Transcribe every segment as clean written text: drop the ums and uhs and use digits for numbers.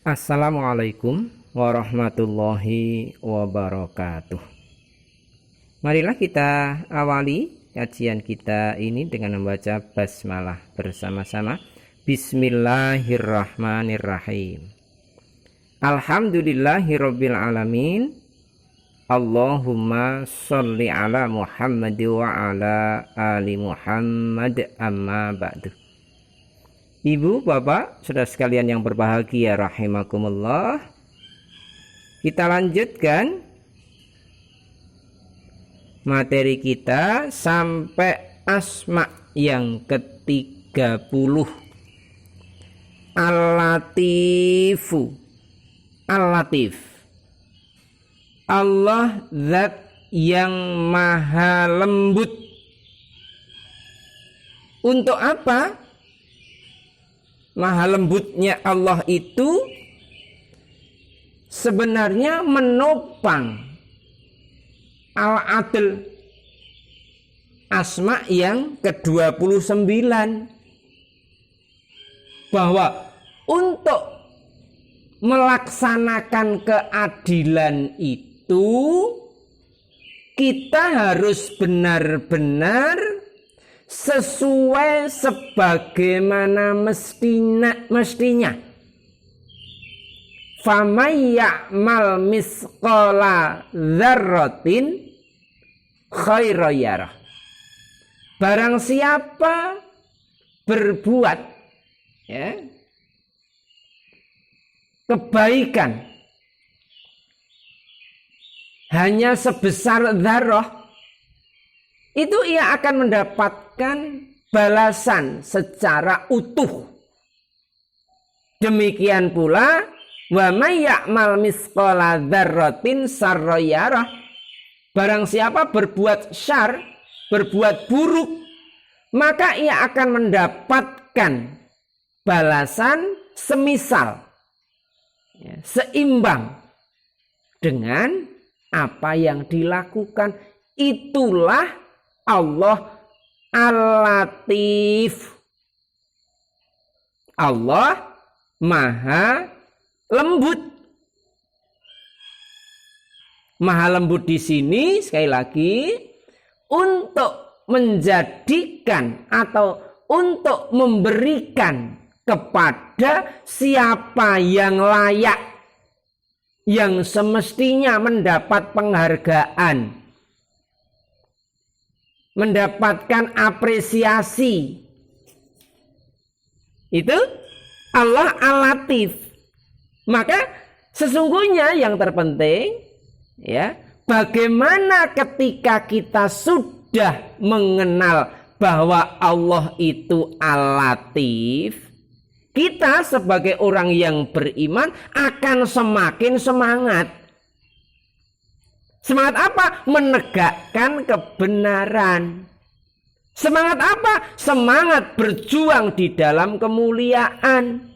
Assalamualaikum warahmatullahi wabarakatuh. Marilah kita awali kajian kita ini dengan membaca basmalah bersama-sama. Bismillahirrahmanirrahim. Alhamdulillahirabbil alamin. Allahumma sholli ala Muhammad wa ala ali Muhammad, amma ba'du. Ibu, bapak, saudara sekalian yang berbahagia rahimakumullah. Kita lanjutkan materi kita sampai asma yang ke-30. Al-Latifu. Al-Latif. Allah zat yang maha lembut. Untuk apa? Maha lembutnya Allah itu sebenarnya menopang Al-Adl, asma yang ke-29, bahwa untuk melaksanakan keadilan itu kita harus benar-benar sesuai sebagaimana mestinya. Famay ya'mal misqala dzarratin khairan yarah. Barang siapa berbuat kebaikan hanya sebesar dzarrah, itu ia akan mendapatkan balasan secara utuh. Demikian pula wa may ya'mal misqala dzarratin syarran yarah. Barang siapa berbuat syar, berbuat buruk, maka ia akan mendapatkan balasan semisal, seimbang dengan apa yang dilakukan. Itulah Allah Al-Latif. Allah maha lembut. Maha lembut di sini sekali lagi untuk menjadikan atau untuk memberikan kepada siapa yang layak, yang semestinya mendapat penghargaan, mendapatkan apresiasi. Itu Allah Al-Latif. Maka sesungguhnya yang terpenting bagaimana ketika kita sudah mengenal bahwa Allah itu Al-Latif, kita sebagai orang yang beriman akan semakin semangat. Semangat apa? Menegakkan kebenaran. Semangat apa? Semangat berjuang di dalam kemuliaan.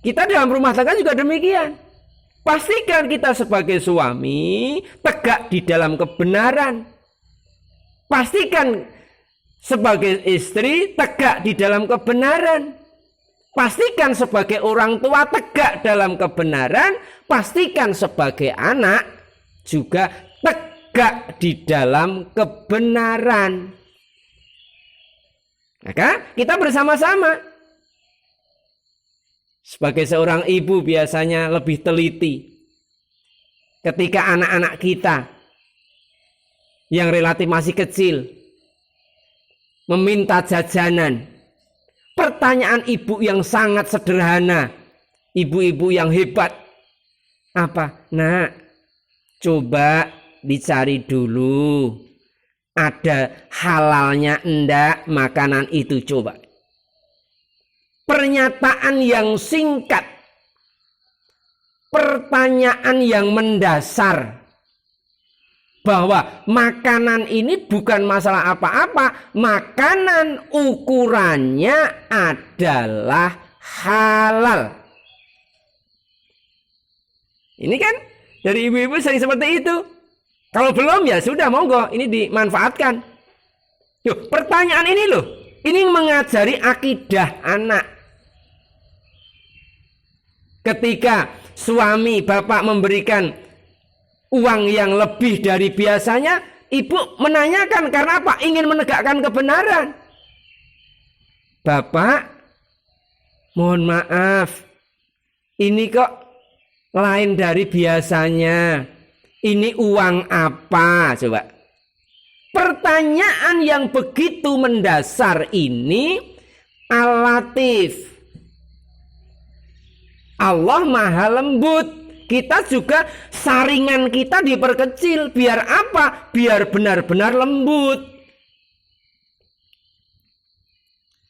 Kita dalam rumah tangga juga demikian. Pastikan kita sebagai suami tegak di dalam kebenaran. Pastikan sebagai istri tegak di dalam kebenaran. Pastikan sebagai orang tua tegak dalam kebenaran. Pastikan sebagai anak juga tegak di dalam kebenaran. Maka kita bersama-sama. Sebagai seorang ibu biasanya lebih teliti. Ketika anak-anak kita yang relatif masih kecil meminta jajanan, pertanyaan ibu yang sangat sederhana, ibu-ibu yang hebat, apa? Nak, coba dicari dulu, ada halalnya enggak makanan itu, coba. Pernyataan yang singkat, pertanyaan yang mendasar, bahwa makanan ini bukan masalah apa-apa, makanan ukurannya adalah halal. Ini kan dari ibu-ibu sering seperti itu. Kalau belum ya sudah, monggo ini dimanfaatkan. Yuk, pertanyaan ini loh, ini mengajari akidah anak. Ketika suami bapak memberikan uang yang lebih dari biasanya, ibu menanyakan karena apa? Ingin menegakkan kebenaran. Bapak, mohon maaf, ini kok lain dari biasanya. Ini uang apa? Coba. Pertanyaan yang begitu mendasar ini Al-Latif. Allah Maha Lembut. Kita juga saringan kita diperkecil. Biar apa? Biar benar-benar lembut.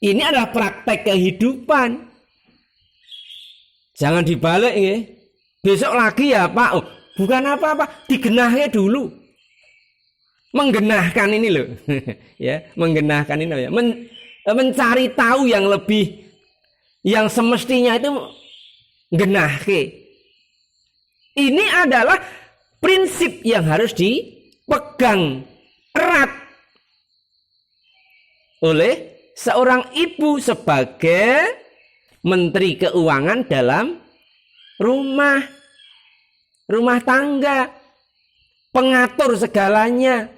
Ini adalah praktek kehidupan. Jangan dibalik ya. Besok lagi ya Pak. Oh, bukan apa-apa. Digenahnya dulu. Menggenahkan ini loh. Ya, menggenahkan ini loh ya. Mencari tahu yang lebih, yang semestinya itu genahke. Ini adalah prinsip yang harus dipegang erat oleh seorang ibu sebagai menteri keuangan dalam rumah tangga, pengatur segalanya.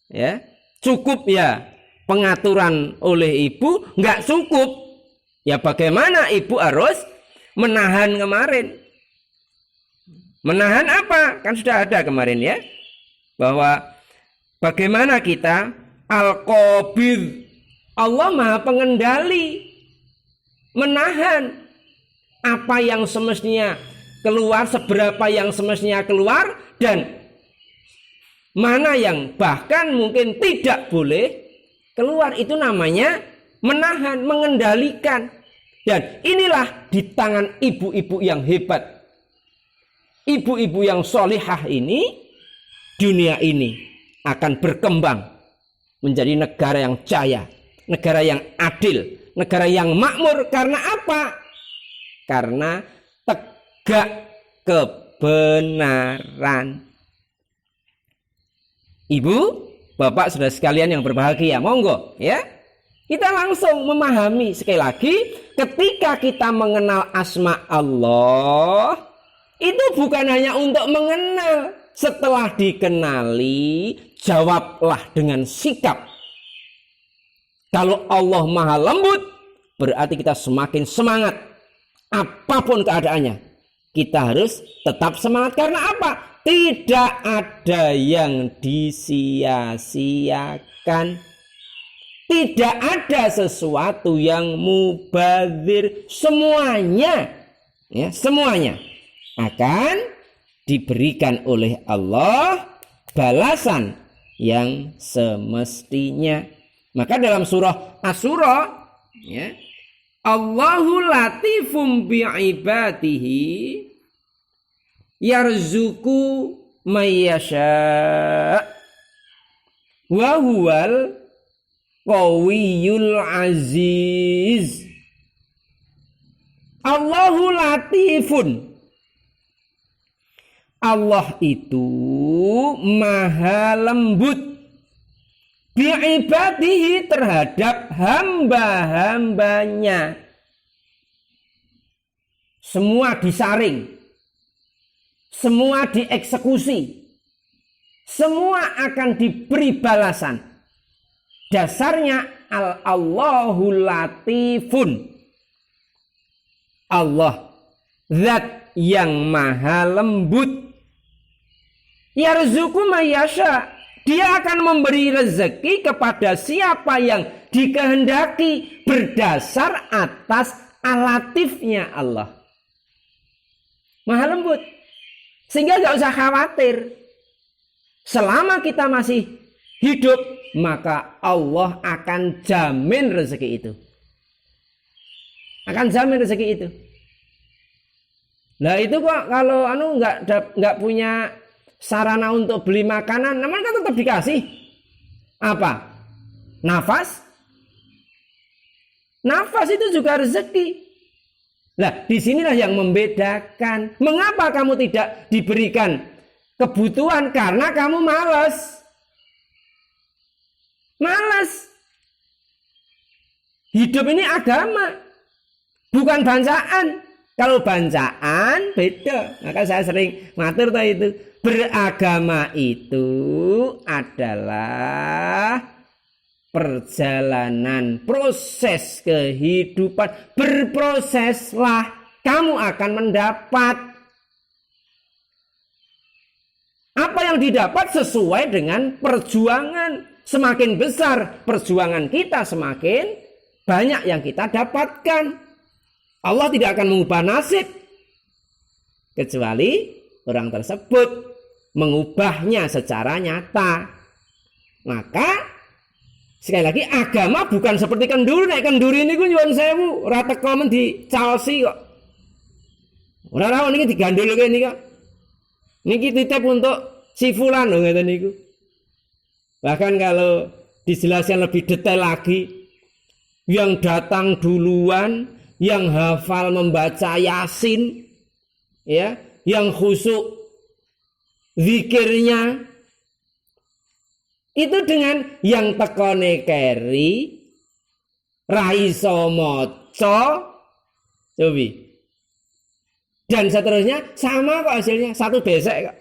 Ya, cukup ya pengaturan oleh ibu, nggak cukup. Ya bagaimana ibu harus menahan kemarin. Menahan apa? Kan sudah ada kemarin ya. Bahwa bagaimana kita Al-Qabid, Allah Maha Pengendali, menahan apa yang semestinya keluar, seberapa yang semestinya keluar, dan mana yang bahkan mungkin tidak boleh keluar. Itu namanya menahan, mengendalikan. Dan inilah di tangan ibu-ibu yang hebat. Ibu-ibu yang solihah ini, dunia ini akan berkembang menjadi negara yang jaya, negara yang adil, negara yang makmur. Karena apa? Karena tegak kebenaran. Ibu, bapak, saudara sekalian yang berbahagia, monggo ya. Kita langsung memahami sekali lagi, ketika kita mengenal asma Allah, itu bukan hanya untuk mengenal. Setelah dikenali, jawablah dengan sikap. Kalau Allah Maha Lembut, berarti kita semakin semangat. Apapun keadaannya, kita harus tetap semangat. Karena apa? Tidak ada yang disia-siakan. Tidak ada sesuatu yang mubazir. Semuanya, ya, semuanya akan diberikan oleh Allah balasan yang semestinya. Maka dalam surah Asy-Syura, ya, Allahu latifum bi'ibadihi yarzuqu mayyasha wa huwal qawiyul aziz. Allahu latifun. Allah itu maha lembut bi'ibadihi terhadap hamba-hambanya. Semua disaring, semua dieksekusi, semua akan diberi balasan. Dasarnya Allahu latifun. Allah zat yang maha lembut. Yarzuqu mayyasha. Dia akan memberi rezeki kepada siapa yang dikehendaki berdasar atas alatifnya Allah. Maha lembut. Sehingga gak usah khawatir. Selama kita masih hidup, maka Allah akan jamin rezeki itu. Akan jamin rezeki itu. Nah itu kok kalau nggak punya sarana untuk beli makanan, namun kan tetap dikasih. Apa? Nafas? Nafas itu juga rezeki. Nah, disinilah yang membedakan. Mengapa kamu tidak diberikan kebutuhan? Karena kamu malas. Malas. Hidup ini agama, bukan bancaan. Kalau bancaan beda. Maka saya sering matur itu. Beragama itu adalah perjalanan proses kehidupan. Berproseslah, kamu akan mendapat. Apa yang didapat sesuai dengan perjuangan. Semakin besar perjuangan kita, semakin banyak yang kita dapatkan. Allah tidak akan mengubah nasib kecuali orang tersebut mengubahnya secara nyata. Maka sekali lagi, agama bukan seperti kenduri. Nek kenduri ini gue nyuwun sewu ora teko men dicaosi kok. Ora niki digandul kene kok. Niki titip untuk si fulan lho ngeten niku. Bahkan kalau dijelaskan lebih detail lagi, yang datang duluan, yang hafal membaca Yasin, ya, yang khusyuk zikirnya, itu dengan yang tekone keri, raiso moco, cobi, dan seterusnya sama kok hasilnya, satu besek kok.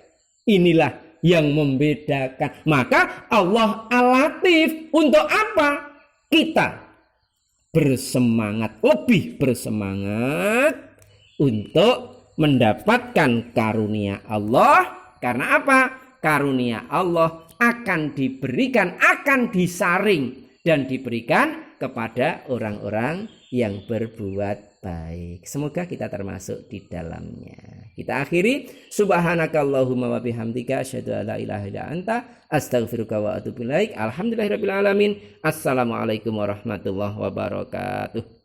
Inilah yang membedakan. Maka Allah Al-Latif. Untuk apa? Kita bersemangat, lebih bersemangat untuk mendapatkan karunia Allah. Karena apa? Karunia Allah akan diberikan, akan disaring dan diberikan kepada orang-orang yang berbuat baik. Semoga kita termasuk di dalamnya. Kita akhiri, subhanakallahumma wa bihamdika asyhadu an la ilaha illa anta astaghfiruka wa atubu ilaik. Alhamdulillahirabbil alamin. Assalamualaikum warahmatullahi wabarakatuh.